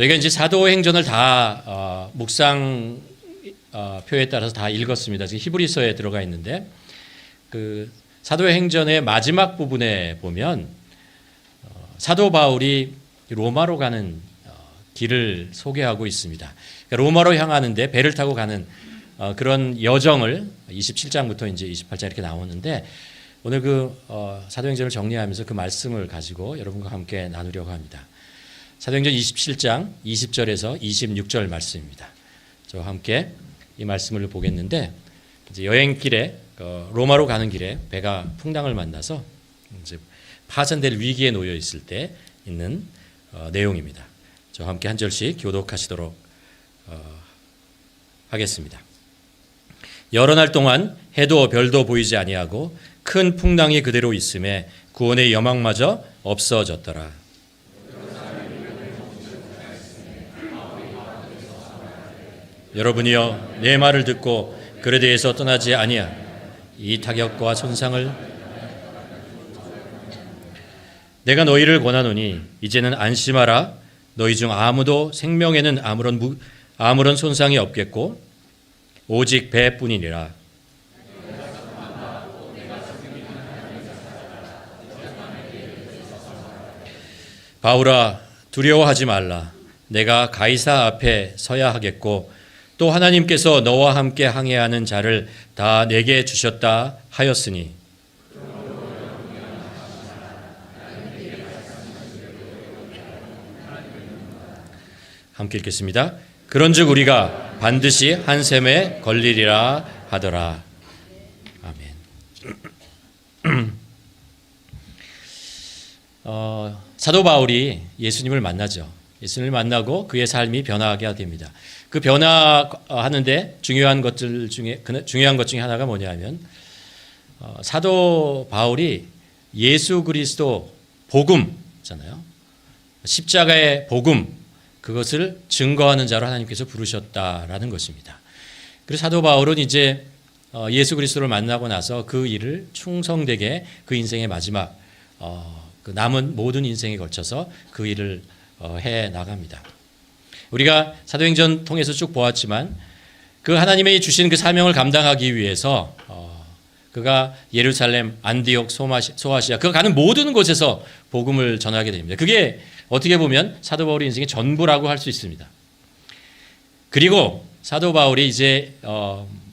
저희가 이제 사도행전을 다 묵상 표에 따라서 다 읽었습니다. 지금 히브리서에 들어가 있는데 그 사도행전의 마지막 부분에 보면 사도 바울이 로마로 가는 길을 소개하고 있습니다. 그러니까 로마로 향하는데 배를 타고 가는 그런 여정을 27장부터 이제 28장 이렇게 나오는데 오늘 그 사도행전을 정리하면서 그 말씀을 가지고 여러분과 함께 나누려고 합니다. 사도행전 27장 20절에서 26절 말씀입니다. 저와 함께 이 말씀을 보겠는데 이제 여행길에 로마로 가는 길에 배가 풍랑을 만나서 이제 파산될 위기에 놓여 있을 때 있는 내용입니다. 저와 함께 한 절씩 교독하시도록 하겠습니다. 여러 날 동안 해도 별도 보이지 아니하고 큰 풍랑이 그대로 있음에 구원의 여망마저 없어졌더라. 여러분이여 내 말을 듣고 그에 대해서 떠나지 아니하 이 타격과 손상을 내가 너희를 권하노니 이제는 안심하라. 너희 중 아무도 생명에는 아무런 손상이 없겠고 오직 배뿐이니라. 바울아 두려워하지 말라. 내가 가이사 앞에 서야 하겠고 또 하나님께서 너와 함께 항해하는 자를 다 내게 주셨다 하였으니 함께 읽겠습니다. 그런즉 우리가 반드시 한 셈에 걸리리라 하더라. 아멘. 사도 바울이 예수님을 만나죠. 예수님을 만나고 그의 삶이 변화하게 됩니다. 그 변화하는데 중요한 것 중에 하나가 뭐냐면 사도 바울이 예수 그리스도 복음잖아요. 십자가의 복음 그것을 증거하는 자로 하나님께서 부르셨다라는 것입니다. 그래서 사도 바울은 이제 예수 그리스도를 만나고 나서 그 일을 충성되게 그 인생의 마지막 그 남은 모든 인생에 걸쳐서 그 일을 해 나갑니다. 우리가 사도행전 통해서 쭉 보았지만 그 하나님의 주신 그 사명을 감당하기 위해서 그가 예루살렘, 안디옥, 소아시아 그 가는 모든 곳에서 복음을 전하게 됩니다. 그게 어떻게 보면 사도 바울의 인생의 전부라고 할 수 있습니다. 그리고 사도 바울이 이제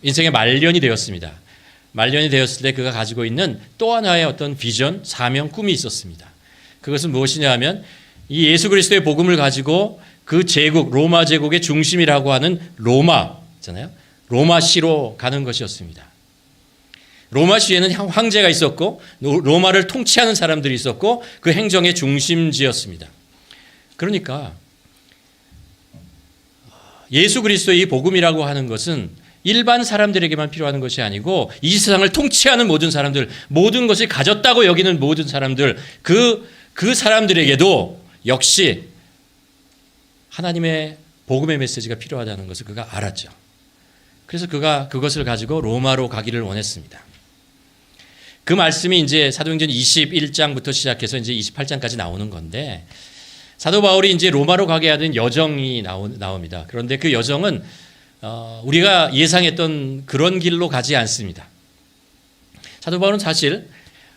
인생의 말년이 되었습니다. 말년이 되었을 때 그가 가지고 있는 또 하나의 어떤 비전, 사명, 꿈이 있었습니다. 그것은 무엇이냐 하면 이 예수 그리스도의 복음을 가지고 그 제국, 로마 제국의 중심이라고 하는 로마잖아요. 로마시로 가는 것이었습니다. 로마시에는 황제가 있었고 로마를 통치하는 사람들이 있었고 그 행정의 중심지였습니다. 그러니까 예수 그리스도의 이 복음이라고 하는 것은 일반 사람들에게만 필요한 것이 아니고 이 세상을 통치하는 모든 사람들, 모든 것을 가졌다고 여기는 모든 사람들, 그 사람들에게도 역시 하나님의 복음의 메시지가 필요하다는 것을 그가 알았죠. 그래서 그가 그것을 가지고 로마로 가기를 원했습니다. 그 말씀이 이제 사도행전 21장부터 시작해서 이제 28장까지 나오는 건데 사도 바울이 이제 로마로 가게 하는 여정이 나옵니다. 그런데 그 여정은 우리가 예상했던 그런 길로 가지 않습니다. 사도 바울은 사실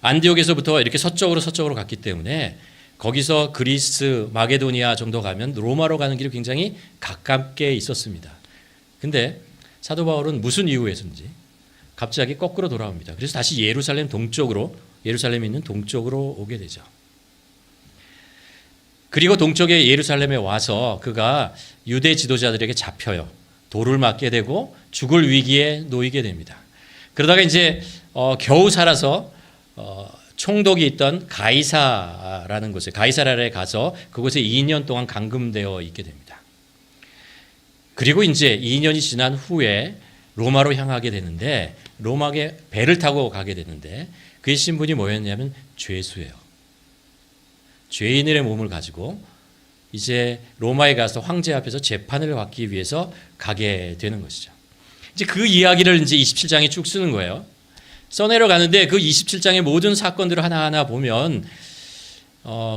안디옥에서부터 이렇게 서쪽으로 갔기 때문에 거기서 그리스, 마게도니아 정도 가면 로마로 가는 길이 굉장히 가깝게 있었습니다. 근데 사도 바울은 무슨 이유에서인지 갑자기 거꾸로 돌아옵니다. 그래서 다시 예루살렘에 있는 동쪽으로 오게 되죠. 그리고 동쪽의 예루살렘에 와서 그가 유대 지도자들에게 잡혀요. 돌을 맞게 되고 죽을 위기에 놓이게 됩니다. 그러다가 이제 겨우 살아서 총독이 있던 가이사라는 곳에 가이사라에 가서 그곳에 2년 동안 감금되어 있게 됩니다. 그리고 이제 2년이 지난 후에 로마로 향하게 되는데 로마에 배를 타고 가게 되는데 그의 신분이 뭐였냐면 죄수예요. 죄인의 몸을 가지고 이제 로마에 가서 황제 앞에서 재판을 받기 위해서 가게 되는 것이죠. 이제 그 이야기를 이제 27장에 쭉 쓰는 거예요. 써내려 가는데 그 27장의 모든 사건들을 하나하나 보면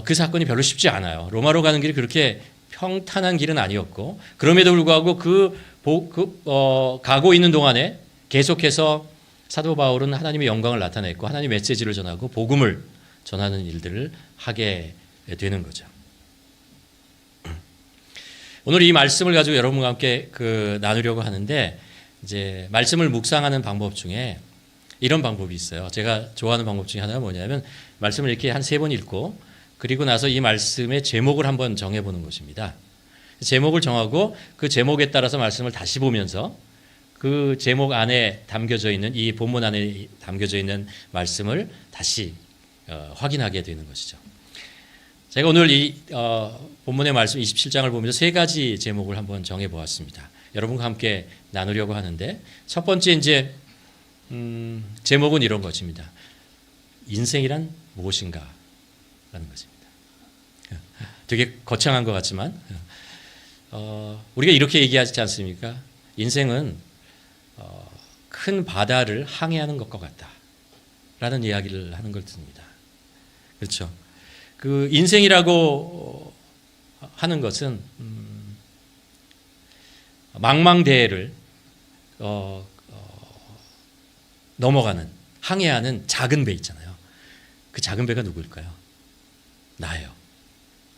그 사건이 별로 쉽지 않아요. 로마로 가는 길이 그렇게 평탄한 길은 아니었고 그럼에도 불구하고 가고 있는 동안에 계속해서 사도 바울은 하나님의 영광을 나타냈고 하나님의 메시지를 전하고 복음을 전하는 일들을 하게 되는 거죠. 오늘 이 말씀을 가지고 여러분과 함께 나누려고 하는데 이제 말씀을 묵상하는 방법 중에 이런 방법이 있어요. 제가 좋아하는 방법 중에 하나가 뭐냐면 말씀을 이렇게 한 3번 읽고 그리고 나서 이 말씀의 제목을 한번 정해보는 것입니다. 제목을 정하고 그 제목에 따라서 말씀을 다시 보면서 그 제목 안에 담겨져 있는 이 본문 안에 담겨져 있는 말씀을 다시 확인하게 되는 것이죠. 제가 오늘 이 본문의 말씀 27장을 보면서 3가지 제목을 한번 정해 보았습니다. 여러분과 함께 나누려고 하는데 첫 번째 이제 제목은 이런 것입니다. 인생이란 무엇인가? 라는 것입니다. 되게 거창한 것 같지만 우리가 이렇게 얘기하지 않습니까? 인생은 큰 바다를 항해하는 것과 같다. 라는 이야기를 하는 걸 듣습니다. 그렇죠. 그 인생이라고 하는 것은 망망대해를 넘어가는 항해하는 작은 배 있잖아요. 그 작은 배가 누구일까요? 나예요.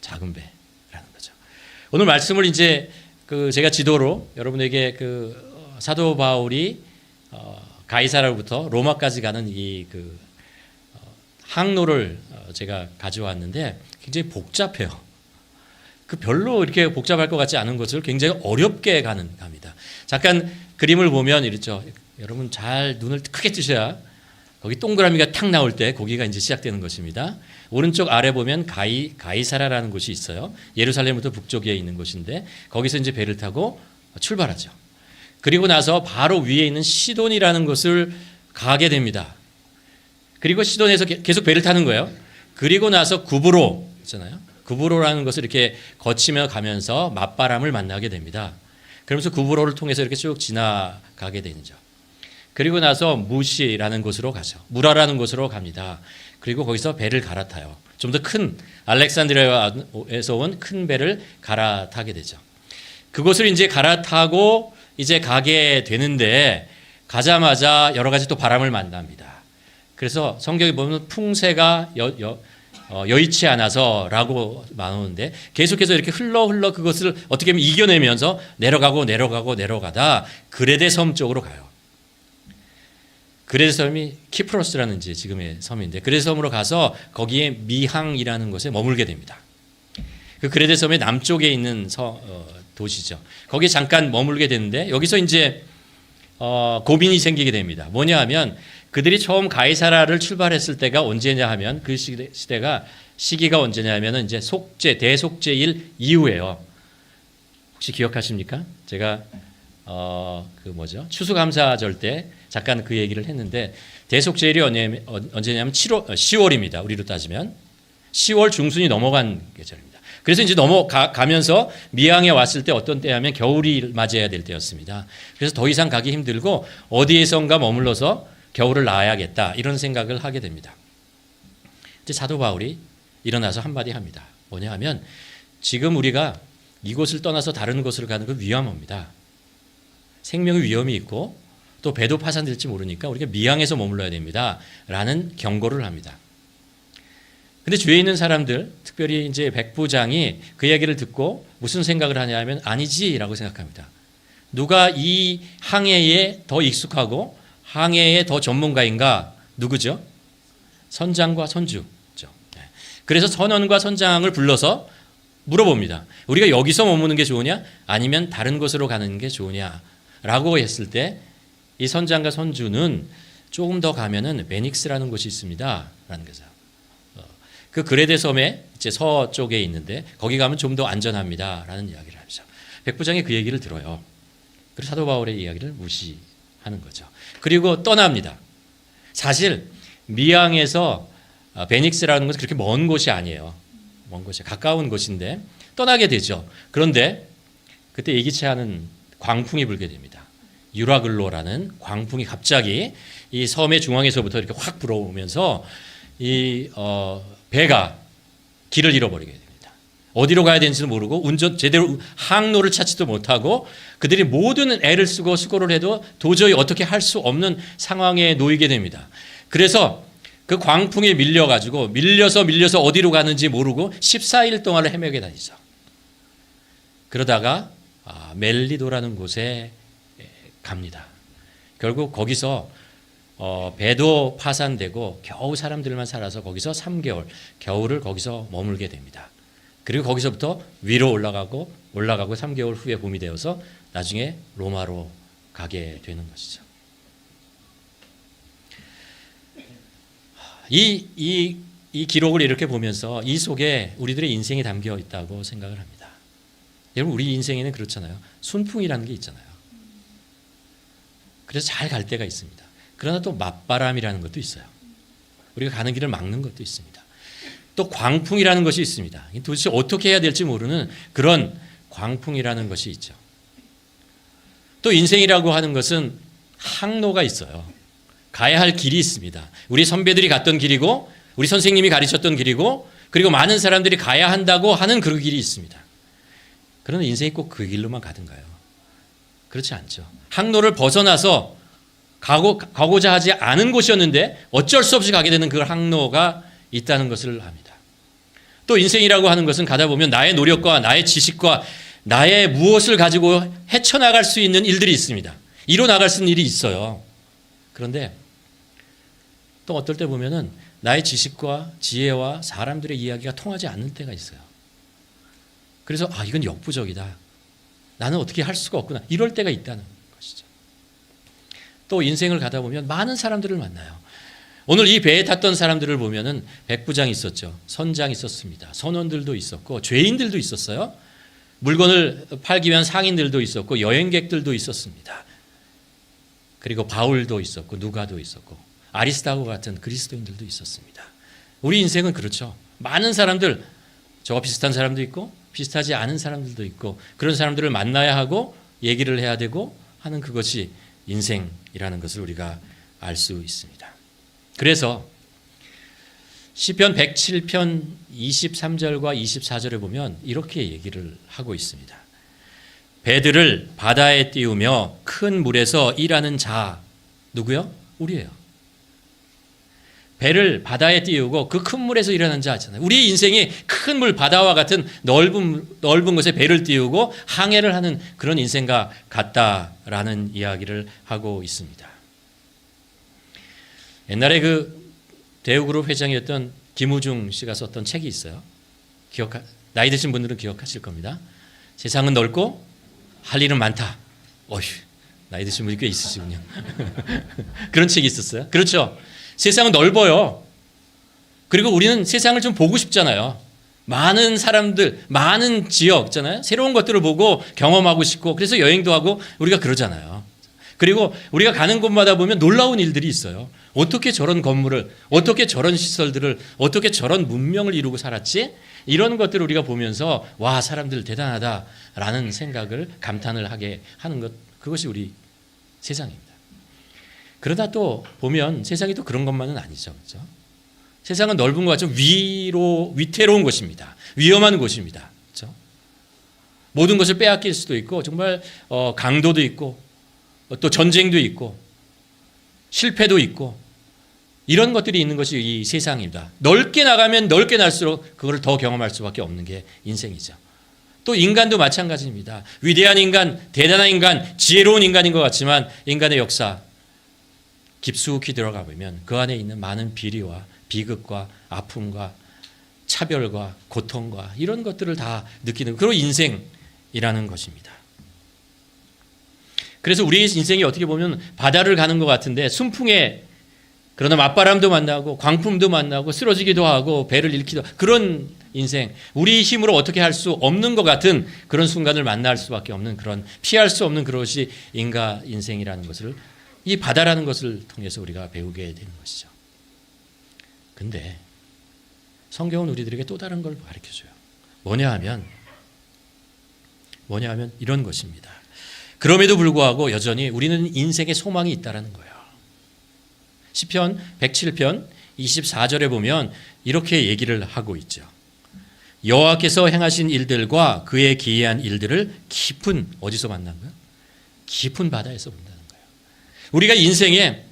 작은 배라는 거죠. 오늘 말씀을 이제 제가 지도로 여러분에게 사도 바울이 가이사라로부터 로마까지 가는 이 항로를 제가 가져왔는데 굉장히 복잡해요. 별로 이렇게 복잡할 것 같지 않은 것을 굉장히 어렵게 갑니다. 잠깐 그림을 보면 이렇죠. 여러분 잘 눈을 크게 뜨셔야 거기 동그라미가 탁 나올 때 거기가 이제 시작되는 것입니다. 오른쪽 아래 보면 가이사라라는 곳이 있어요. 예루살렘부터 북쪽에 있는 곳인데 거기서 이제 배를 타고 출발하죠. 그리고 나서 바로 위에 있는 시돈이라는 곳을 가게 됩니다. 그리고 시돈에서 계속 배를 타는 거예요. 그리고 나서 구브로 있잖아요. 구브로라는 것을 이렇게 거치며 가면서 맞바람을 만나게 됩니다. 그러면서 구브로를 통해서 이렇게 쭉 지나가게 되죠. 그리고 나서 무시라는 곳으로 가죠. 무라라는 곳으로 갑니다. 그리고 거기서 배를 갈아타요. 좀 더 큰 알렉산드리아에서 온 큰 배를 갈아타게 되죠. 그곳을 이제 갈아타고 이제 가게 되는데 가자마자 여러 가지 또 바람을 만납니다. 그래서 성경에 보면 풍세가 여의치 않아서라고 나오는데 계속해서 이렇게 흘러 그것을 어떻게 보면 이겨내면서 내려가다 그레데 섬 쪽으로 가요. 그레데 섬이 키프로스라는 지금의 섬인데 그레데 섬으로 가서 거기에 미항이라는 곳에 머물게 됩니다. 그 그레데 섬의 남쪽에 있는 도시죠. 거기에 잠깐 머물게 되는데 여기서 이제 고민이 생기게 됩니다. 뭐냐 하면 그들이 처음 가이사라를 출발했을 때가 언제냐 하면 그 시기가 언제냐 하면 이제 대속죄일 이후에요. 혹시 기억하십니까? 제가 추수감사절 때 잠깐 그 얘기를 했는데 대속죄일이 언제냐면 10월입니다. 우리로 따지면 10월 중순이 넘어간 계절입니다. 그래서 이제 넘어가면서 미항에 왔을 때 어떤 때냐면 겨울이 맞이해야 될 때였습니다. 그래서 더 이상 가기 힘들고 어디에선가 머물러서 겨울을 나아야겠다 이런 생각을 하게 됩니다. 이제 사도 바울이 일어나서 한마디 합니다. 뭐냐 하면 지금 우리가 이곳을 떠나서 다른 곳으로 가는 건 위험합니다. 생명의 위험이 있고 또 배도 파산될지 모르니까 우리가 미항에서 머물러야 됩니다. 라는 경고를 합니다. 근데 주위에 있는 사람들, 특별히 이제 백부장이 그 얘기를 듣고 무슨 생각을 하냐면 아니지라고 생각합니다. 누가 이 항해에 더 익숙하고 항해에 더 전문가인가? 누구죠? 선장과 선주죠. 그래서 선원과 선장을 불러서 물어봅니다. 우리가 여기서 머무는 게 좋으냐? 아니면 다른 곳으로 가는 게 좋으냐? 라고 했을 때 이 선장과 선주는 조금 더 가면은 베닉스라는 곳이 있습니다. 라는 거죠. 그 그레데 섬의 이제 서쪽에 있는데 거기 가면 좀 더 안전합니다. 라는 이야기를 하죠. 백부장이 그 얘기를 들어요. 그리고 사도 바울의 이야기를 무시하는 거죠. 그리고 떠납니다. 사실 미항에서 베닉스라는 것은 그렇게 먼 곳이 아니에요. 먼 곳이 가까운 곳인데 떠나게 되죠. 그런데 그때 예기치 않은 광풍이 불게 됩니다. 유라글로라는 광풍이 갑자기 이 섬의 중앙에서부터 이렇게 확 불어오면서 이 배가 길을 잃어버리게 됩니다. 어디로 가야 되는지도 모르고 운전 제대로 항로를 찾지도 못하고 그들이 모든 애를 쓰고 수고를 해도 도저히 어떻게 할 수 없는 상황에 놓이게 됩니다. 그래서 그 광풍에 밀려서 어디로 가는지 모르고 14일 동안을 헤매게 다니죠. 그러다가 멜리도라는 곳에 갑니다. 결국 거기서 배도 파산되고 겨우 사람들만 살아서 거기서 3개월 겨울을 거기서 머물게 됩니다. 그리고 거기서부터 위로 올라가고 3개월 후에 봄이 되어서 나중에 로마로 가게 되는 것이죠. 이 기록을 이렇게 보면서 이 속에 우리들의 인생이 담겨 있다고 생각을 합니다. 여러분 우리 인생에는 그렇잖아요. 순풍이라는 게 있잖아요. 그래서 잘 갈 때가 있습니다. 그러나 또 맞바람이라는 것도 있어요. 우리가 가는 길을 막는 것도 있습니다. 또 광풍이라는 것이 있습니다. 도대체 어떻게 해야 될지 모르는 그런 광풍이라는 것이 있죠. 또 인생이라고 하는 것은 항로가 있어요. 가야 할 길이 있습니다. 우리 선배들이 갔던 길이고 우리 선생님이 가르쳤던 길이고 그리고 많은 사람들이 가야 한다고 하는 그 길이 있습니다. 그러나 인생이 꼭 그 길로만 가든가요? 그렇지 않죠. 항로를 벗어나서 가고자 하지 않은 곳이었는데 어쩔 수 없이 가게 되는 그 항로가 있다는 것을 압니다. 또 인생이라고 하는 것은 가다 보면 나의 노력과 나의 지식과 나의 무엇을 가지고 헤쳐나갈 수 있는 일들이 있습니다. 이뤄나갈 수 있는 일이 있어요. 그런데 또 어떨 때 보면은 나의 지식과 지혜와 사람들의 이야기가 통하지 않는 때가 있어요. 그래서 이건 역부족이다. 나는 어떻게 할 수가 없구나. 이럴 때가 있다는 것이죠. 또 인생을 가다 보면 많은 사람들을 만나요. 오늘 이 배에 탔던 사람들을 보면은 백부장이 있었죠. 선장이 있었습니다. 선원들도 있었고 죄인들도 있었어요. 물건을 팔기 위한 상인들도 있었고 여행객들도 있었습니다. 그리고 바울도 있었고 누가도 있었고 아리스타고 같은 그리스도인들도 있었습니다. 우리 인생은 그렇죠. 많은 사람들, 저와 비슷한 사람도 있고 비슷하지 않은 사람들도 있고 그런 사람들을 만나야 하고 얘기를 해야 되고 하는 그것이 인생이라는 것을 우리가 알 수 있습니다. 그래서 시편 107편 23절과 24절에 보면 이렇게 얘기를 하고 있습니다. 배들을 바다에 띄우며 큰 물에서 일하는 자 누구요? 우리예요. 배를 바다에 띄우고 그 큰 물에서 일하는 자 있잖아요. 우리의 인생이 큰 물 바다와 같은 넓은 곳에 배를 띄우고 항해를 하는 그런 인생과 같다라는 이야기를 하고 있습니다. 옛날에 그 대우그룹 회장이었던 김우중 씨가 썼던 책이 있어요. 나이 드신 분들은 기억하실 겁니다. 세상은 넓고 할 일은 많다. 어휴, 나이 드신 분이 꽤 있으시군요. 그런 책이 있었어요. 그렇죠. 세상은 넓어요. 그리고 우리는 세상을 좀 보고 싶잖아요. 많은 사람들, 많은 지역 있잖아요. 새로운 것들을 보고 경험하고 싶고 그래서 여행도 하고 우리가 그러잖아요. 그리고 우리가 가는 곳마다 보면 놀라운 일들이 있어요. 어떻게 저런 건물을, 어떻게 저런 시설들을, 어떻게 저런 문명을 이루고 살았지? 이런 것들을 우리가 보면서 와, 사람들 대단하다라는 생각을 감탄을 하게 하는 것, 그것이 우리 세상입니다. 그러다 또 보면 세상이 또 그런 것만은 아니죠. 그렇죠? 세상은 넓은 것과 좀 위태로운 곳입니다. 위험한 곳입니다. 그렇죠? 모든 것을 빼앗길 수도 있고 정말 강도도 있고 또 전쟁도 있고 실패도 있고 이런 것들이 있는 것이 이 세상입니다. 넓게 나가면 넓게 날수록 그걸 더 경험할 수밖에 없는 게 인생이죠. 또 인간도 마찬가지입니다. 위대한 인간, 대단한 인간, 지혜로운 인간인 것 같지만 인간의 역사 깊숙이 들어가 보면 그 안에 있는 많은 비리와 비극과 아픔과 차별과 고통과 이런 것들을 다 느끼는 그런 인생이라는 것입니다. 그래서 우리의 인생이 어떻게 보면 바다를 가는 것 같은데 순풍에 그러나 맞바람도 만나고 광풍도 만나고 쓰러지기도 하고 배를 잃기도 하고 그런 인생, 우리 힘으로 어떻게 할 수 없는 것 같은 그런 순간을 만날 수밖에 없는 그런 피할 수 없는 그것이 인간 인생이라는 것을 이 바다라는 것을 통해서 우리가 배우게 되는 것이죠. 근데 성경은 우리들에게 또 다른 걸 가르쳐줘요. 뭐냐 하면 이런 것입니다. 그럼에도 불구하고 여전히 우리는 인생에 소망이 있다는 거예요. 시편 107편 24절에 보면 이렇게 얘기를 하고 있죠. 여호와께서 행하신 일들과 그의 기이한 일들을 깊은 어디서 만난 거예요? 깊은 바다에서 본다는 거예요. 우리가 인생에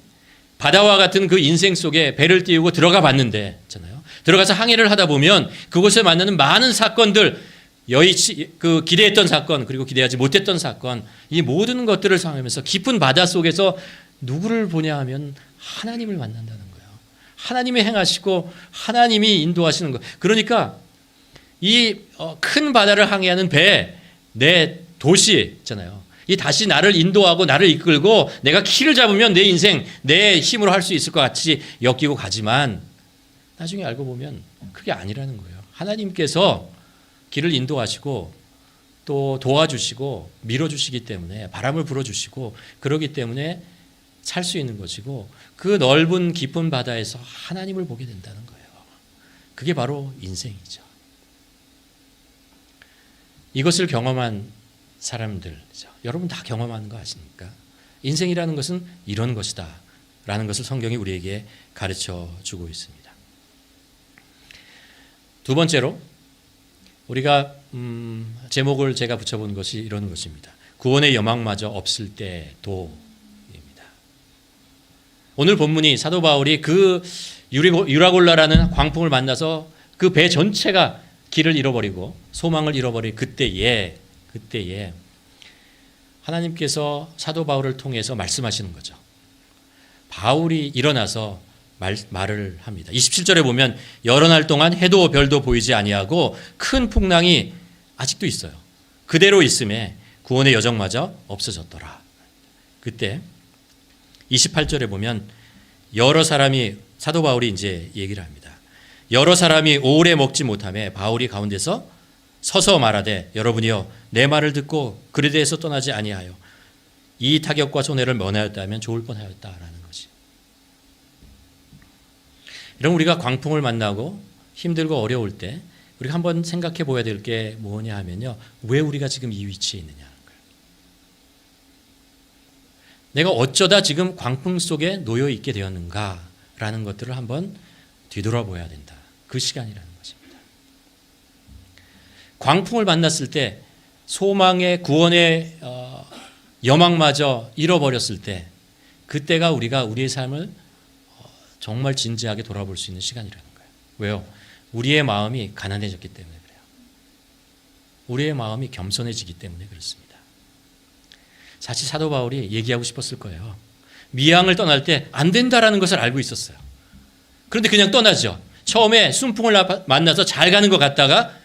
바다와 같은 그 인생 속에 배를 띄우고 들어가 봤는데, 있잖아요. 들어가서 항해를 하다 보면 그곳에 만나는 많은 사건들, 그 기대했던 사건, 그리고 기대하지 못했던 사건, 이 모든 것들을 상하면서 깊은 바다 속에서 누구를 보냐 하면 하나님을 만난다는 거예요. 하나님이 행하시고 하나님이 인도하시는 거. 그러니까 이 큰 바다를 항해하는 배, 내 도시 있잖아요. 이 다시 나를 인도하고 나를 이끌고 내가 키를 잡으면 내 인생 내 힘으로 할 수 있을 것 같이 엮이고 가지만 나중에 알고 보면 그게 아니라는 거예요. 하나님께서 길을 인도하시고 또 도와주시고 밀어주시기 때문에, 바람을 불어주시고 그러기 때문에 살 수 있는 것이고, 그 넓은 깊은 바다에서 하나님을 보게 된다는 거예요. 그게 바로 인생이죠. 이것을 경험한 사람들, 여러분 다 경험하는 거 아십니까? 인생이라는 것은 이런 것이다 라는 것을 성경이 우리에게 가르쳐 주고 있습니다. 두 번째로 우리가 제목을 제가 붙여본 것이 이런 것입니다. 구원의 여망마저 없을 때도입니다. 오늘 본문이 사도 바울이 그 유라골라라는 광풍을 만나서 그 배 전체가 길을 잃어버리고 소망을 잃어버린 그때에 하나님께서 사도 바울을 통해서 말씀하시는 거죠. 바울이 일어나서 말을 합니다. 27절에 보면 여러 날 동안 해도 별도 보이지 아니하고 큰 풍랑이 아직도 있어요. 그대로 있음에 구원의 여정마저 없어졌더라. 그때 28절에 보면 여러 사람이, 사도 바울이 이제 얘기를 합니다. 여러 사람이 오래 먹지 못하며 바울이 가운데서 서서 말하되 여러분이여 내 말을 듣고 그에 대해서 떠나지 아니하여 이 타격과 손해를 면하였다면 좋을 뻔하였다라는 것이. 이런 우리가 광풍을 만나고 힘들고 어려울 때 우리가 한번 생각해 보아야 될 게 뭐냐 하면요, 왜 우리가 지금 이 위치에 있느냐는 거예요. 내가 어쩌다 지금 광풍 속에 놓여 있게 되었는가라는 것들을 한번 뒤돌아봐야 된다. 그 시간이라는 것입니다. 광풍을 만났을 때 소망의 구원의 여망마저 잃어버렸을 때, 그때가 우리가 우리의 삶을 정말 진지하게 돌아볼 수 있는 시간이라는 거예요. 왜요? 우리의 마음이 가난해졌기 때문에 그래요. 우리의 마음이 겸손해지기 때문에 그렇습니다. 사실 사도 바울이 얘기하고 싶었을 거예요. 미항을 떠날 때 안 된다라는 것을 알고 있었어요. 그런데 그냥 떠나죠. 처음에 순풍을 만나서 잘 가는 것 같다가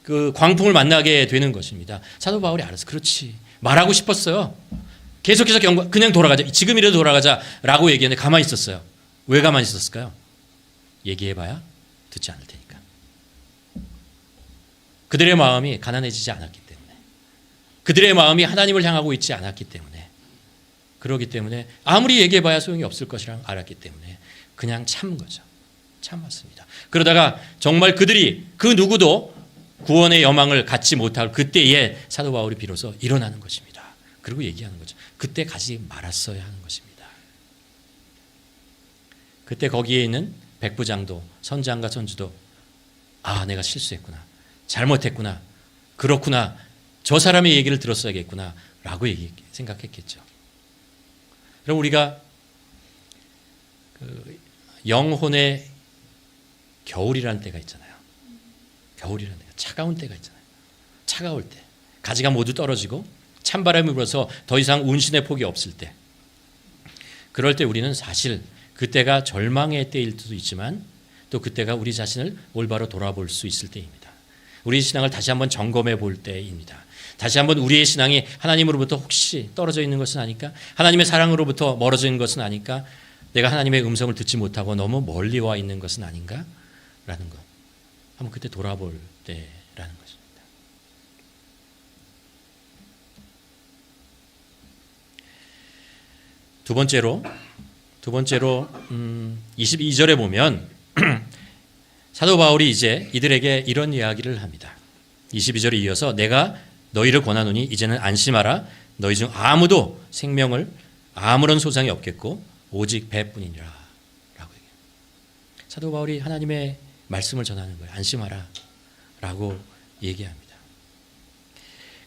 그 광풍을 만나게 되는 것입니다. 사도 바울이 알아서 그렇지, 말하고 싶었어요. 계속해서 그냥 돌아가자, 지금이라도 돌아가자라고 얘기했는데 가만히 있었어요. 왜 가만히 있었을까요? 얘기해봐야 듣지 않을 테니까. 그들의 마음이 가난해지지 않았기 때문에, 그들의 마음이 하나님을 향하고 있지 않았기 때문에, 그러기 때문에 아무리 얘기해봐야 소용이 없을 것이라 알았기 때문에 그냥 참은 거죠. 참았습니다. 그러다가 정말 그들이 그 누구도 구원의 여망을 갖지 못할 그때에 사도 바울이 비로소 일어나는 것입니다. 그리고 얘기하는 거죠. 그때 가지 말았어야 하는 것입니다. 그때 거기에 있는 백부장도 선장과 선주도 내가 실수했구나, 잘못했구나, 그렇구나, 저 사람의 얘기를 들었어야겠구나 라고 생각했겠죠. 그럼 우리가 그 영혼의 겨울이라는 때가 있잖아요. 겨울이라는 때가, 차가운 때가 있잖아요. 차가울 때 가지가 모두 떨어지고 찬바람이 불어서 더 이상 운신의 폭이 없을 때, 그럴 때 우리는 사실 그때가 절망의 때일 수도 있지만 또 그때가 우리 자신을 올바로 돌아볼 수 있을 때입니다. 우리 신앙을 다시 한번 점검해 볼 때입니다. 다시 한번 우리의 신앙이 하나님으로부터 혹시 떨어져 있는 것은 아닐까? 하나님의 사랑으로부터 멀어져 있는 것은 아닐까? 내가 하나님의 음성을 듣지 못하고 너무 멀리 와 있는 것은 아닌가? 라는 것. 한번 그때 돌아볼 때라는 것입니다. 두 번째로 22절에 보면 사도 바울이 이제 이들에게 이런 이야기를 합니다. 22절에 이어서 내가 너희를 권하노니 이제는 안심하라. 너희 중 아무도 생명을 아무런 소장이 없겠고 오직 배뿐이니라 라고 얘기해요. 사도 바울이 하나님의 말씀을 전하는 거예요. 안심하라. 라고 얘기합니다.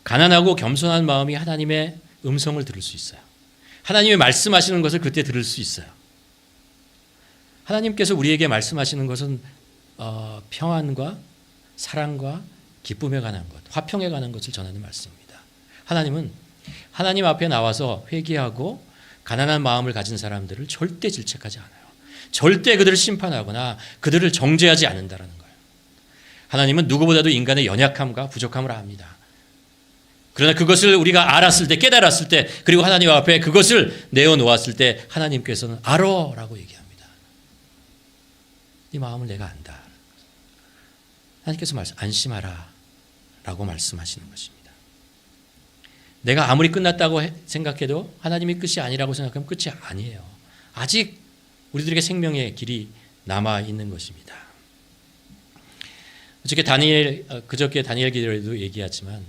가난하고 겸손한 마음이 하나님의 음성을 들을 수 있어요. 하나님이 말씀하시는 것을 그때 들을 수 있어요. 하나님께서 우리에게 말씀하시는 것은 평안과 사랑과 기쁨에 관한 것, 화평에 관한 것을 전하는 말씀입니다. 하나님은 하나님 앞에 나와서 회개하고 가난한 마음을 가진 사람들을 절대 질책하지 않아요. 절대 그들을 심판하거나 그들을 정죄하지 않는다는 거예요. 하나님은 누구보다도 인간의 연약함과 부족함을 압니다. 그러나 그것을 우리가 알았을 때, 깨달았을 때, 그리고 하나님 앞에 그것을 내어놓았을 때 하나님께서는 알아라고 얘기합니다. 네 마음을 내가 안다. 하나님께서 안심하라 라고 말씀하시는 것입니다. 내가 아무리 끝났다고 생각해도 하나님이 끝이 아니라고 생각하면 끝이 아니에요. 아직 우리들에게 생명의 길이 남아있는 것입니다. 그저께 다니엘 기도에도 얘기하지만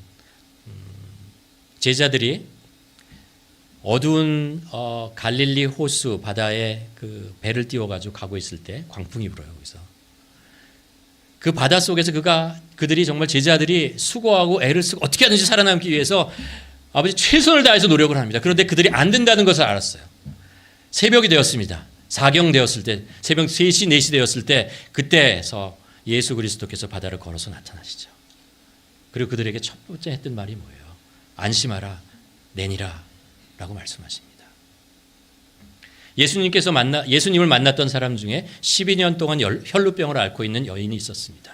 제자들이 어두운 갈릴리 호수 바다에 그 배를 띄워가지고 가고 있을 때 광풍이 불어요. 거기서 그 바다 속에서 그들이 정말 제자들이 수고하고 애를 쓰고 어떻게 하든지 살아남기 위해서 아버지 최선을 다해서 노력을 합니다. 그런데 그들이 안 된다는 것을 알았어요. 새벽이 되었습니다. 사경 되었을 때, 새벽 3시, 4시 되었을 때 그때에서 예수 그리스도께서 바다를 걸어서 나타나시죠. 그리고 그들에게 첫 번째 했던 말이 뭐예요? 안심하라, 내니라 라고 말씀하십니다. 예수님을 만났던 사람 중에 12년 동안 혈루병을 앓고 있는 여인이 있었습니다.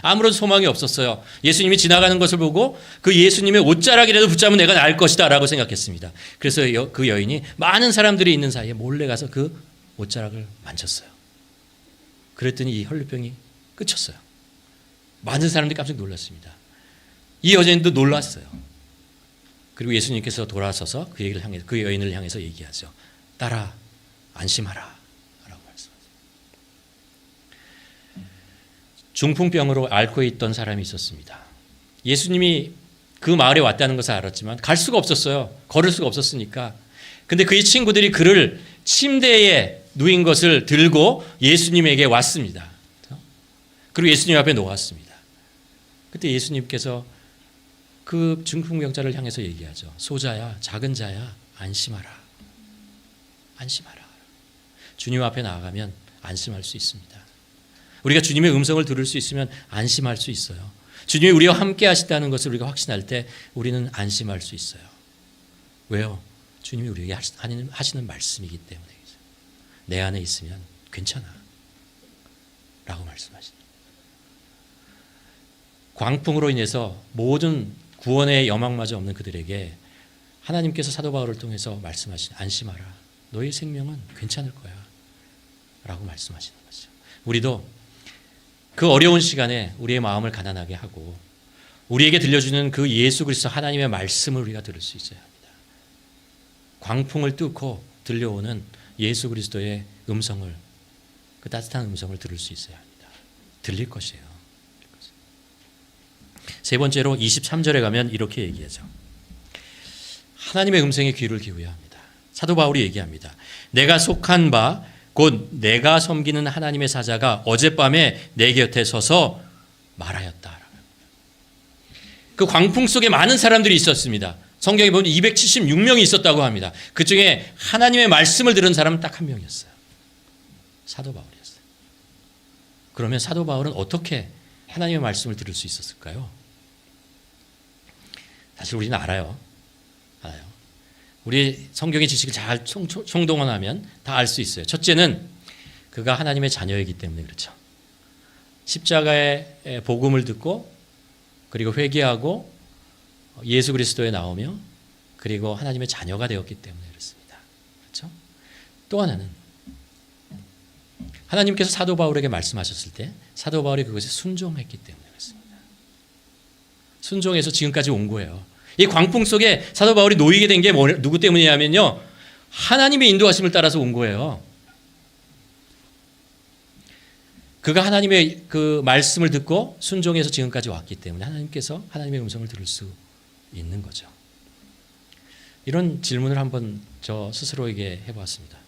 아무런 소망이 없었어요. 예수님이 지나가는 것을 보고 그 예수님의 옷자락이라도 붙잡으면 내가 나을 것이다 라고 생각했습니다. 그래서 그 여인이 많은 사람들이 있는 사이에 몰래 가서 그 옷자락을 만졌어요. 그랬더니 이 혈루병이 끝쳤어요. 많은 사람들이 깜짝 놀랐습니다. 이 여자인도 놀랐어요. 그리고 예수님께서 돌아서서 그 여인을 향해서 얘기하죠. 딸아, 안심하라 라고 말씀하세요. 중풍병으로 앓고 있던 사람이 있었습니다. 예수님이 그 마을에 왔다는 것을 알았지만 갈 수가 없었어요. 걸을 수가 없었으니까. 근데 그의 친구들이 그를 침대에 누인 것을 들고 예수님에게 왔습니다. 그리고 예수님 앞에 놓았습니다. 그때 예수님께서 그 중풍병자를 향해서 얘기하죠. 소자야, 작은 자야, 안심하라. 안심하라. 주님 앞에 나아가면 안심할 수 있습니다. 우리가 주님의 음성을 들을 수 있으면 안심할 수 있어요. 주님이 우리와 함께 하시다는 것을 우리가 확신할 때 우리는 안심할 수 있어요. 왜요? 주님이 우리에게 하시는 말씀이기 때문에. 내 안에 있으면 괜찮아 라고 말씀하십니다. 광풍으로 인해서 모든 구원의 여망마저 없는 그들에게 하나님께서 사도 바울을 통해서 말씀하신 안심하라. 너의 생명은 괜찮을 거야 라고 말씀하시는 거죠. 우리도 그 어려운 시간에 우리의 마음을 가난하게 하고 우리에게 들려주는 그 예수 그리스도 하나님의 말씀을 우리가 들을 수 있어야 합니다. 광풍을 뚫고 들려오는 예수 그리스도의 음성을, 그 따뜻한 음성을 들을 수 있어야 합니다. 들릴 것이에요. 세 번째로 23절에 가면 이렇게 얘기하죠. 하나님의 음성에 귀를 기울여야 합니다. 사도 바울이 얘기합니다. 내가 속한 바 곧 내가 섬기는 하나님의 사자가 어젯밤에 내 곁에 서서 말하였다. 그 광풍 속에 많은 사람들이 있었습니다. 성경에 보면 276명이 있었다고 합니다. 그중에 하나님의 말씀을 들은 사람은 딱 한 명이었어요. 사도 바울이었어요. 그러면 사도 바울은 어떻게 하나님의 말씀을 들을 수 있었을까요? 사실 우리는 알아요. 우리 성경의 지식을 잘 총동원하면 다 알 수 있어요. 첫째는 그가 하나님의 자녀이기 때문에 그렇죠. 십자가의 복음을 듣고 그리고 회개하고 예수 그리스도에 나오며 그리고 하나님의 자녀가 되었기 때문에 그렇습니다. 그렇죠? 또 하나는 하나님께서 사도 바울에게 말씀하셨을 때 사도 바울이 그것에 순종했기 때문에 그렇습니다. 순종해서 지금까지 온 거예요. 이 광풍 속에 사도 바울이 놓이게 된 게 누구 때문이냐면요. 하나님의 인도하심을 따라서 온 거예요. 그가 하나님의 그 말씀을 듣고 순종해서 지금까지 왔기 때문에 하나님께서 하나님의 음성을 들을 수 있는 거죠. 이런 질문을 한번 저 스스로에게 해보았습니다.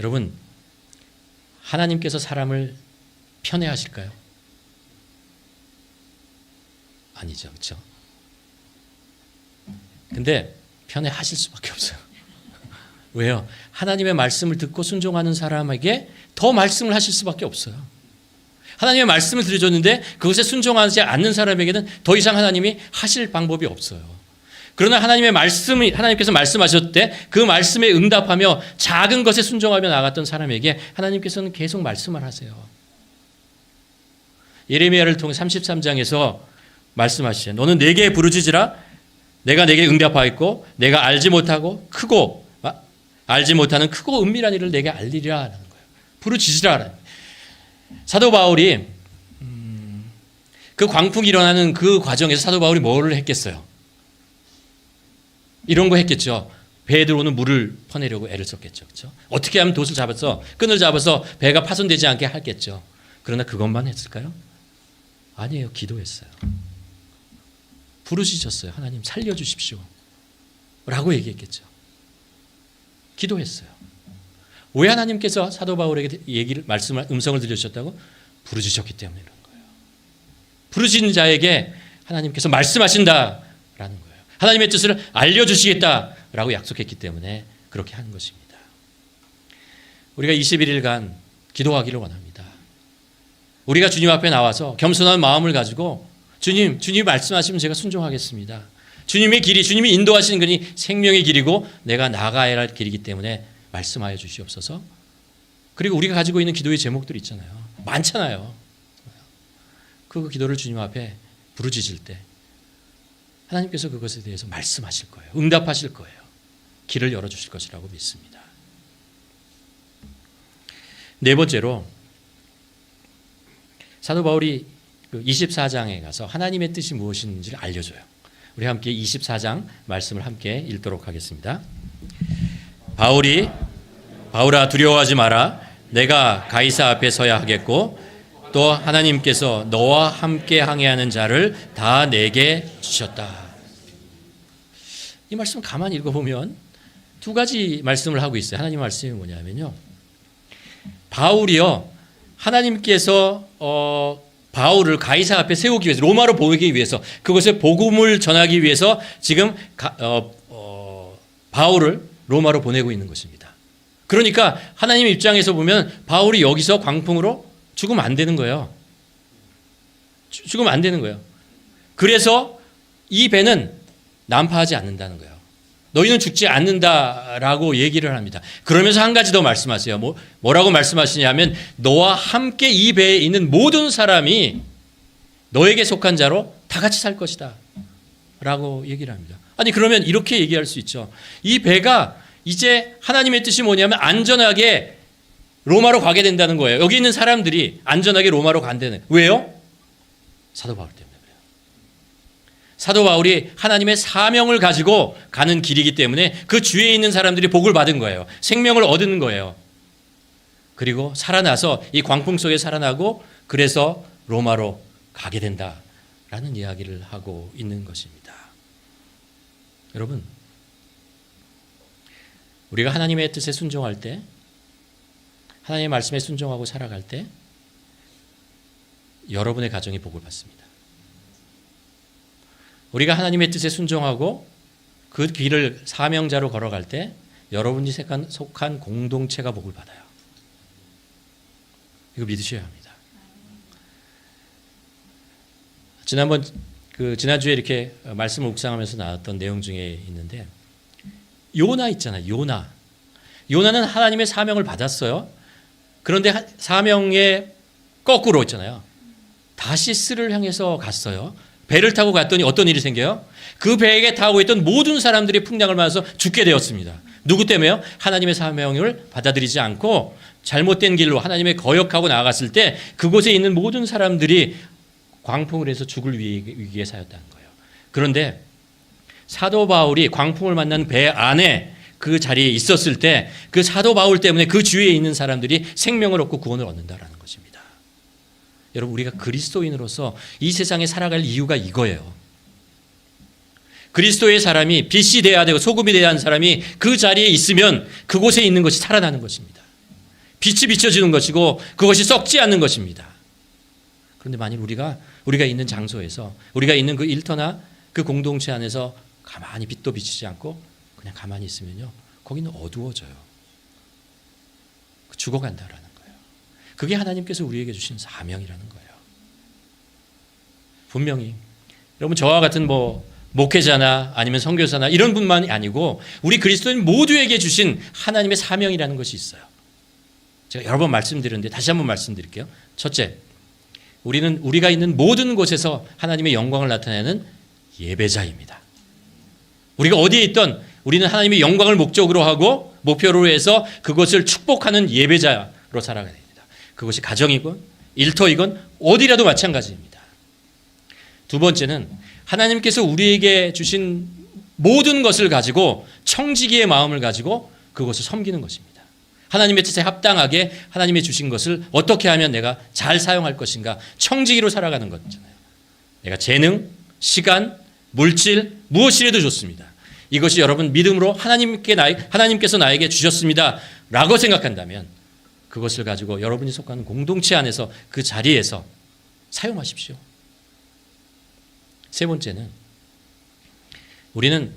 여러분, 하나님께서 사람을 편애하실까요? 아니죠. 그렇죠? 근데 편애하실 수밖에 없어요. 왜요? 하나님의 말씀을 듣고 순종하는 사람에게 더 말씀을 하실 수밖에 없어요. 하나님의 말씀을 들려줬는데 그것에 순종하지 않는 사람에게는 더 이상 하나님이 하실 방법이 없어요. 그러나 하나님께서 말씀하셨을 때 그 말씀에 응답하며 작은 것에 순종하며 나갔던 사람에게 하나님께서는 계속 말씀을 하세요. 예레미야를 통해 33장에서 말씀하시죠. 너는 내게 부르짖으라. 내가 내게 응답하였고 내가 알지 못하는 크고 은밀한 일을 내게 알리리라. 라는 거예요. 부르짖으라. 사도 바울이 그 광풍이 일어나는 그 과정에서 사도 바울이 뭐를 했겠어요? 이런 거 했겠죠. 배에 들어오는 물을 퍼내려고 애를 썼겠죠. 그렇죠? 어떻게 하면 끈을 잡아서 배가 파손되지 않게 하겠죠. 그러나 그것만 했을까요? 아니에요. 기도했어요. 부르짖었어요. 하나님 살려주십시오. 라고 얘기했겠죠. 기도했어요. 왜 하나님께서 사도 바울에게 음성을 들려주셨다고? 부르짖었기 때문에 그런 거예요. 부르짖는 자에게 하나님께서 말씀하신다라는 거예요. 하나님의 뜻을 알려주시겠다라고 약속했기 때문에 그렇게 한 것입니다. 우리가 21일간 기도하기를 원합니다. 우리가 주님 앞에 나와서 겸손한 마음을 가지고 주님이 말씀하시면 제가 순종하겠습니다. 주님의 길이, 주님이 인도하시는 길이 생명의 길이고 내가 나아가야 할 길이기 때문에 말씀하여 주시옵소서. 그리고 우리가 가지고 있는 기도의 제목들이 있잖아요. 많잖아요. 그 기도를 주님 앞에 부르짖을 때 하나님께서 그것에 대해서 말씀하실 거예요. 응답하실 거예요. 길을 열어주실 것이라고 믿습니다. 네 번째로 사도 바울이 24장에 가서 하나님의 뜻이 무엇인지를 알려줘요. 우리 함께 24장 말씀을 함께 읽도록 하겠습니다. 바울아 두려워하지 마라. 내가 가이사 앞에 서야 하겠고 또 하나님께서 너와 함께 항해하는 자를 다 내게 주셨다. 이 말씀 가만히 읽어보면 두 가지 말씀을 하고 있어요. 하나님 말씀이 뭐냐면요. 바울이요. 하나님께서 바울을 가이사 앞에 세우기 위해서, 로마로 보내기 위해서, 그것에 복음을 전하기 위해서 지금 바울을 로마로 보내고 있는 것입니다. 그러니까 하나님 입장에서 보면 바울이 여기서 광풍으로 죽으면 안 되는 거예요. 죽으면 안 되는 거예요. 그래서 이 배는 난파하지 않는다는 거예요. 너희는 죽지 않는다라고 얘기를 합니다. 그러면서 한 가지 더 말씀하세요. 뭐라고 말씀하시냐면 너와 함께 이 배에 있는 모든 사람이 너에게 속한 자로 다 같이 살 것이다 라고 얘기를 합니다. 아니 그러면 이렇게 얘기할 수 있죠. 이 배가 이제 하나님의 뜻이 뭐냐면 안전하게 로마로 가게 된다는 거예요. 여기 있는 사람들이 안전하게 로마로 간다는. 왜요? 사도 바울 때문에 그래요. 사도 바울이 하나님의 사명을 가지고 가는 길이기 때문에 그 주위에 있는 사람들이 복을 받은 거예요. 생명을 얻는 거예요. 그리고 살아나서 이 광풍 속에 살아나고 그래서 로마로 가게 된다라는 이야기를 하고 있는 것입니다. 여러분, 우리가 하나님의 뜻에 순종할 때, 하나님의 말씀에 순종하고 살아갈 때 여러분의 가정이 복을 받습니다. 우리가 하나님의 뜻에 순종하고 그 길을 사명자로 걸어갈 때 여러분이 속한 공동체가 복을 받아요. 이거 믿으셔야 합니다. 지난주에 이렇게 말씀을 묵상하면서 나왔던 내용 중에 있는데 요나 있잖아요. 요나는 하나님의 사명을 받았어요. 그런데 사명의 거꾸로 있잖아요. 다시스를 향해서 갔어요. 배를 타고 갔더니 어떤 일이 생겨요? 그 배에 타고 있던 모든 사람들이 풍랑을 맞아서 죽게 되었습니다. 누구 때문에요? 하나님의 사명을 받아들이지 않고 잘못된 길로 하나님의 거역하고 나아갔을 때 그곳에 있는 모든 사람들이 광풍을 해서 죽을 위기에 사였다는 거예요. 그런데 사도 바울이 광풍을 만난 배 안에 그 자리에 있었을 때 그 사도 바울 때문에 그 주위에 있는 사람들이 생명을 얻고 구원을 얻는다라는 것입니다. 여러분, 우리가 그리스도인으로서 이 세상에 살아갈 이유가 이거예요. 그리스도의 사람이 빛이 되어야 되고 소금이 되어야 하는 사람이 그 자리에 있으면 그곳에 있는 것이 살아나는 것입니다. 빛이 비춰지는 것이고 그것이 썩지 않는 것입니다. 그런데 만일 우리가 있는 장소에서, 우리가 있는 그 일터나 그 공동체 안에서 가만히 빛도 비치지 않고 그냥 가만히 있으면요, 거기는 어두워져요. 죽어간다라는 거예요. 그게 하나님께서 우리에게 주신 사명이라는 거예요. 분명히 여러분, 저와 같은 목회자나 아니면 선교사나 이런 분만이 아니고 우리 그리스도인 모두에게 주신 하나님의 사명이라는 것이 있어요. 제가 여러 번 말씀드렸는데 다시 한번 말씀드릴게요. 첫째, 우리는 우리가 있는 모든 곳에서 하나님의 영광을 나타내는 예배자입니다. 우리가 어디에 있던 우리는 하나님의 영광을 목적으로 하고 목표로 해서 그것을 축복하는 예배자로 살아가야 됩니다. 그것이 가정이건 일터이건 어디라도 마찬가지입니다. 두 번째는 하나님께서 우리에게 주신 모든 것을 가지고 청지기의 마음을 가지고 그것을 섬기는 것입니다. 하나님의 뜻에 합당하게 하나님의 주신 것을 어떻게 하면 내가 잘 사용할 것인가, 청지기로 살아가는 거잖아요. 내가 재능, 시간, 물질 무엇이라도 좋습니다. 이것이 여러분 믿음으로 하나님께서 나에게 주셨습니다 라고 생각한다면 그것을 가지고 여러분이 속하는 공동체 안에서 그 자리에서 사용하십시오. 세 번째는 우리는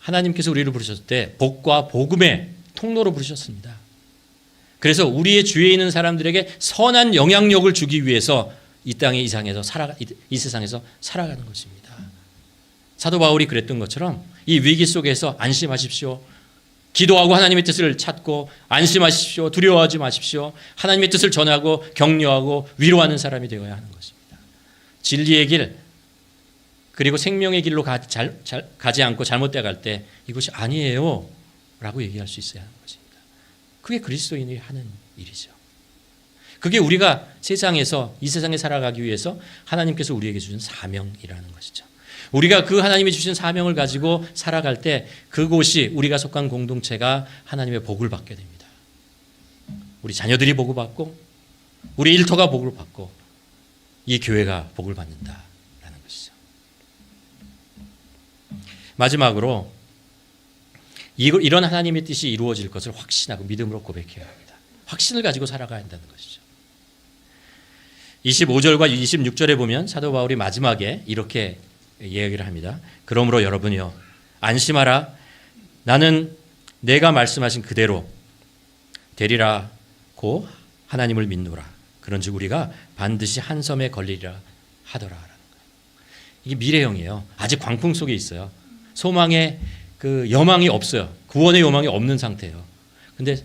하나님께서 우리를 부르셨을 때 복과 복음의 통로로 부르셨습니다. 그래서 우리의 주위에 있는 사람들에게 선한 영향력을 주기 위해서 이 세상에서 살아가는 것입니다. 사도 바울이 그랬던 것처럼 이 위기 속에서 안심하십시오. 기도하고 하나님의 뜻을 찾고 안심하십시오. 두려워하지 마십시오. 하나님의 뜻을 전하고 격려하고 위로하는 사람이 되어야 하는 것입니다. 진리의 길 그리고 생명의 길로 가지 않고 잘못되어 갈 때 이것이 아니에요 라고 얘기할 수 있어야 하는 것입니다. 그게 그리스도인이 하는 일이죠. 그게 우리가 이 세상에 살아가기 위해서 하나님께서 우리에게 주신 사명이라는 것이죠. 우리가 그 하나님이 주신 사명을 가지고 살아갈 때 그곳이 우리가 속한 공동체가 하나님의 복을 받게 됩니다. 우리 자녀들이 복을 받고 우리 일터가 복을 받고 이 교회가 복을 받는다라는 것이죠. 마지막으로 이런 하나님의 뜻이 이루어질 것을 확신하고 믿음으로 고백해야 합니다. 확신을 가지고 살아가야 한다는 것이죠. 25절과 26절에 보면 사도 바울이 마지막에 이렇게 이야기를 합니다. 그러므로 여러분이요 안심하라. 나는 내가 말씀하신 그대로 되리라고 하나님을 믿노라. 그런즉 우리가 반드시 한 섬에 걸리리라 하더라라는 거예요. 이게 미래형이에요. 아직 광풍 속에 있어요. 소망의 그 여망이 없어요. 구원의 여망이 없는 상태예요. 근데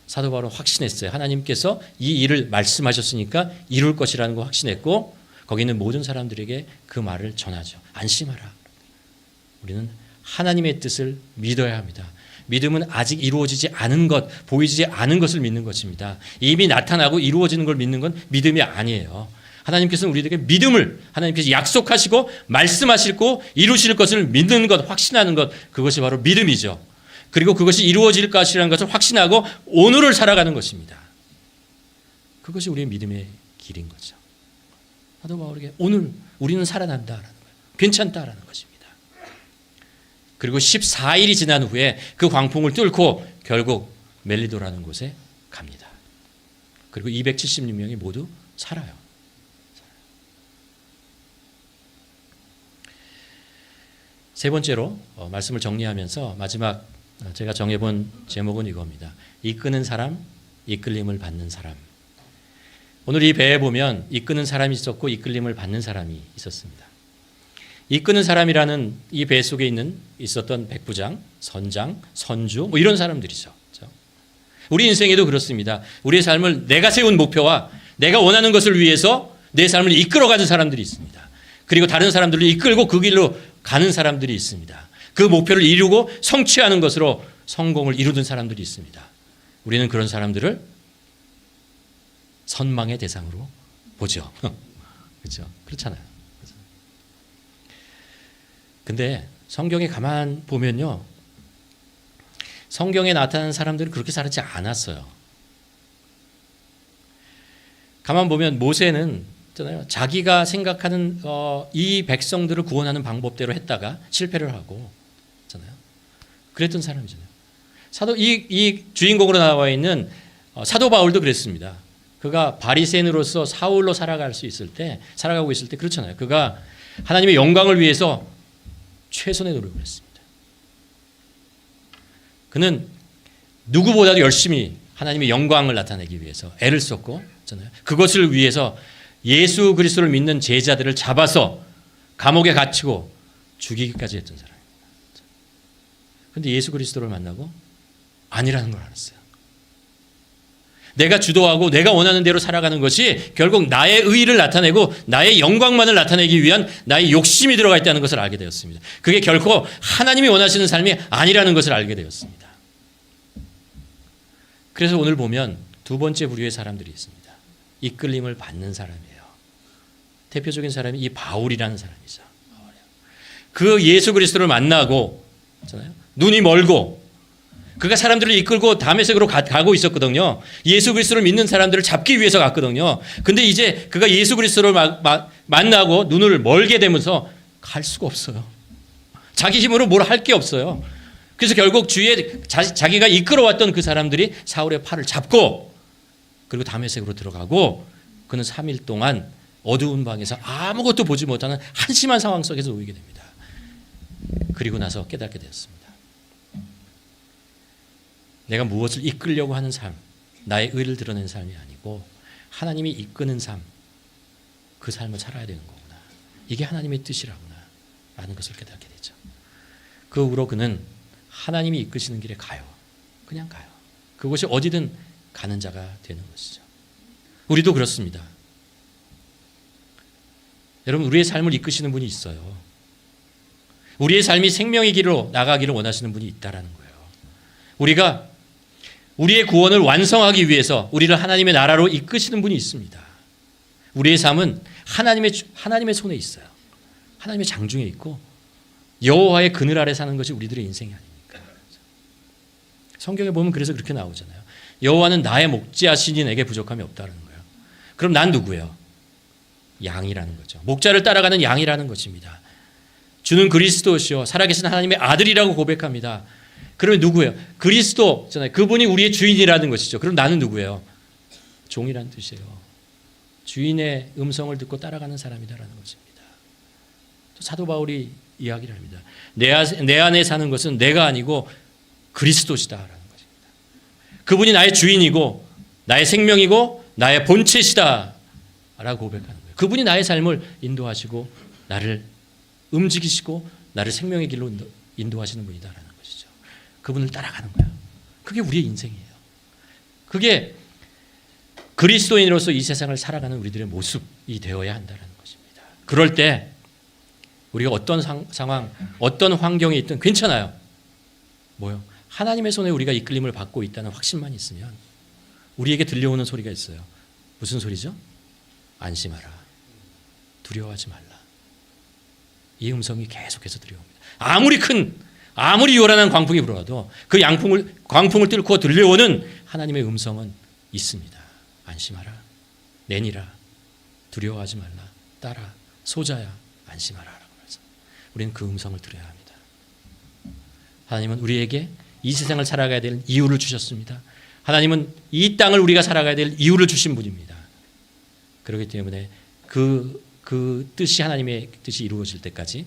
사도 바울은 확신했어요. 하나님께서 이 일을 말씀하셨으니까 이룰 것이라는 거 확신했고 거기 있는 모든 사람들에게 그 말을 전하죠. 안심하라. 우리는 하나님의 뜻을 믿어야 합니다. 믿음은 아직 이루어지지 않은 것, 보이지 않은 것을 믿는 것입니다. 이미 나타나고 이루어지는 걸 믿는 건 믿음이 아니에요. 하나님께서는 우리에게 믿음을 하나님께서 약속하시고 말씀하시고 이루실 것을 믿는 것, 확신하는 것, 그것이 바로 믿음이죠. 그리고 그것이 이루어질 것이라는 것을 확신하고 오늘을 살아가는 것입니다. 그것이 우리의 믿음의 길인 거죠. 사도 바울에게 오늘 우리는 살아난다라는 거예요. 괜찮다라는 것입니다. 그리고 14일이 지난 후에 그 광풍을 뚫고 결국 멜리도라는 곳에 갑니다. 그리고 276명이 모두 살아요. 세 번째로 말씀을 정리하면서 마지막 제가 정해본 제목은 이겁니다. 이끄는 사람, 이끌림을 받는 사람. 오늘 이 배에 보면 이끄는 사람이 있었고 이끌림을 받는 사람이 있었습니다. 이끄는 사람이라는 이 배 속에 있었던 백부장, 선장, 선주 이런 사람들이죠. 그렇죠? 우리 인생에도 그렇습니다. 우리의 삶을 내가 세운 목표와 내가 원하는 것을 위해서 내 삶을 이끌어가는 사람들이 있습니다. 그리고 다른 사람들을 이끌고 그 길로 가는 사람들이 있습니다. 그 목표를 이루고 성취하는 것으로 성공을 이루는 사람들이 있습니다. 우리는 그런 사람들을 선망의 대상으로 보죠. 그렇죠? 그렇잖아요. 근데 성경에 가만 보면요. 성경에 나타나는 사람들은 그렇게 살지 않았어요. 가만 보면 모세는 자기가 생각하는 이 백성들을 구원하는 방법대로 했다가 실패를 하고 있잖아요. 그랬던 사람이잖아요. 이 주인공으로 나와 있는 사도 바울도 그랬습니다. 그가 바리새인으로서 사울로 살아가고 있을 때 그렇잖아요. 그가 하나님의 영광을 위해서 최선의 노력을 했습니다. 그는 누구보다도 열심히 하나님의 영광을 나타내기 위해서 애를 썼고, 그것을 위해서 예수 그리스도를 믿는 제자들을 잡아서 감옥에 갇히고 죽이기까지 했던 사람입니다. 그런데 예수 그리스도를 만나고 아니라는 걸 알았어요. 내가 주도하고 내가 원하는 대로 살아가는 것이 결국 나의 의의를 나타내고 나의 영광만을 나타내기 위한 나의 욕심이 들어가 있다는 것을 알게 되었습니다. 그게 결코 하나님이 원하시는 삶이 아니라는 것을 알게 되었습니다. 그래서 오늘 보면 두 번째 부류의 사람들이 있습니다. 이끌림을 받는 사람이에요. 대표적인 사람이 이 바울이라는 사람이죠. 그 예수 그리스도를 만나고 눈이 멀고 그가 사람들을 이끌고 다메섹으로 가고 있었거든요. 예수 그리스도를 믿는 사람들을 잡기 위해서 갔거든요. 근데 이제 그가 예수 그리스도를 만나고 눈을 멀게 되면서 갈 수가 없어요. 자기 힘으로 뭘 할 게 없어요. 그래서 결국 주위에 자기가 이끌어왔던 그 사람들이 사울의 팔을 잡고 그리고 다메섹으로 들어가고 그는 3일 동안 어두운 방에서 아무것도 보지 못하는 한심한 상황 속에서 놓이게 됩니다. 그리고 나서 깨닫게 되었습니다. 내가 무엇을 이끌려고 하는 삶, 나의 의를 드러내는 삶이 아니고 하나님이 이끄는 삶, 그 삶을 살아야 되는 거구나. 이게 하나님의 뜻이라구나 라는 것을 깨닫게 되죠. 그 후로 그는 하나님이 이끄시는 길에 가요. 그냥 가요. 그곳이 어디든 가는 자가 되는 것이죠. 우리도 그렇습니다. 여러분, 우리의 삶을 이끄시는 분이 있어요. 우리의 삶이 생명의 길로 나가기를 원하시는 분이 있다라는 거예요. 우리가 우리의 구원을 완성하기 위해서 우리를 하나님의 나라로 이끄시는 분이 있습니다. 우리의 삶은 하나님의 손에 있어요. 하나님의 장중에 있고 여호와의 그늘 아래 사는 것이 우리들의 인생이 아닙니까? 성경에 보면 그래서 그렇게 나오잖아요. 여호와는 나의 목자시니 내게 부족함이 없다는 거예요. 그럼 난 누구예요? 양이라는 거죠. 목자를 따라가는 양이라는 것입니다. 주는 그리스도시요 살아계신 하나님의 아들이라고 고백합니다. 그러면 누구예요? 그리스도잖아요. 그분이 우리의 주인이라는 것이죠. 그럼 나는 누구예요? 종이라는 뜻이에요. 주인의 음성을 듣고 따라가는 사람이다라는 것입니다. 사도 바울이 이야기를 합니다. 내 안에 사는 것은 내가 아니고 그리스도시다라는 것입니다. 그분이 나의 주인이고 나의 생명이고 나의 본체시다라고 고백하는 거예요. 그분이 나의 삶을 인도하시고 나를 움직이시고 나를 생명의 길로 인도하시는 분이다라는 것이죠. 그분을 따라가는 거예요. 그게 우리의 인생이에요. 그게 그리스도인으로서 이 세상을 살아가는 우리들의 모습이 되어야 한다는 것입니다. 그럴 때 우리가 어떤 상황, 어떤 환경에 있든 괜찮아요. 뭐요? 하나님의 손에 우리가 이끌림을 받고 있다는 확신만 있으면 우리에게 들려오는 소리가 있어요. 무슨 소리죠? 안심하라. 두려워하지 말라. 이 음성이 계속해서 들려옵니다. 아무리 요란한 광풍이 불어와도 그 광풍을 뚫고 들려오는 하나님의 음성은 있습니다. 안심하라. 내니라. 두려워하지 말라. 따라. 소자야. 안심하라. 라고 해서 우리는 그 음성을 들어야 합니다. 하나님은 우리에게 이 세상을 살아가야 될 이유를 주셨습니다. 하나님은 이 땅을 우리가 살아가야 될 이유를 주신 분입니다. 그렇기 때문에 그 뜻이 하나님의 뜻이 이루어질 때까지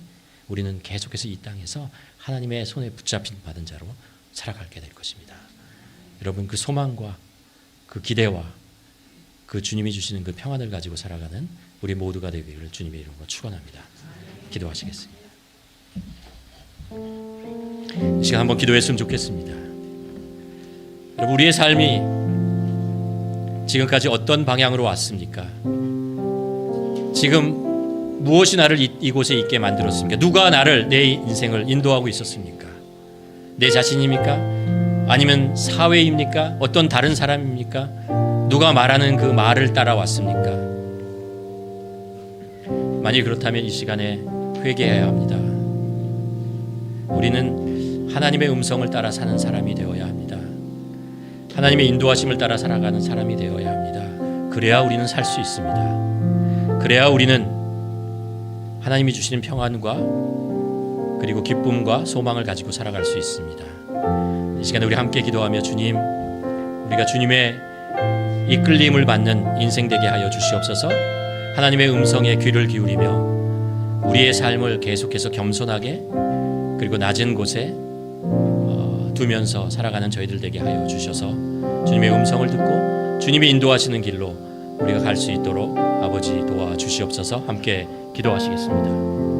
우리는 계속해서 이 땅에서 하나님의 손에 붙잡힌 받은 자로 살아가게 될 것입니다. 여러분, 그 소망과 그 기대와 그 주님이 주시는 그 평안을 가지고 살아가는 우리 모두가 되기를 주님의 이름으로 축원합니다. 기도하시겠습니다. 이 시간 한번 기도했으면 좋겠습니다. 여러분, 우리의 삶이 지금까지 어떤 방향으로 왔습니까? 지금 무엇이 나를 이곳에 있게 만들었습니까? 누가 나를, 내 인생을 인도하고 있었습니까? 내 자신입니까? 아니면 사회입니까? 어떤 다른 사람입니까? 누가 말하는 그 말을 따라왔습니까? 만일 그렇다면 이 시간에 회개해야 합니다. 우리는 하나님의 음성을 따라 사는 사람이 되어야 합니다. 하나님의 인도하심을 따라 살아가는 사람이 되어야 합니다. 그래야 우리는 살 수 있습니다. 그래야 우리는 하나님이 주시는 평안과 그리고 기쁨과 소망을 가지고 살아갈 수 있습니다. 이 시간에 우리 함께 기도하며 주님, 우리가 주님의 이끌림을 받는 인생 되게 하여 주시옵소서. 하나님의 음성에 귀를 기울이며 우리의 삶을 계속해서 겸손하게 그리고 낮은 곳에 두면서 살아가는 저희들 되게 하여 주셔서 주님의 음성을 듣고 주님이 인도하시는 길로 우리가 갈 수 있도록 아버지 도와주시옵소서. 함께 기도하시겠습니다.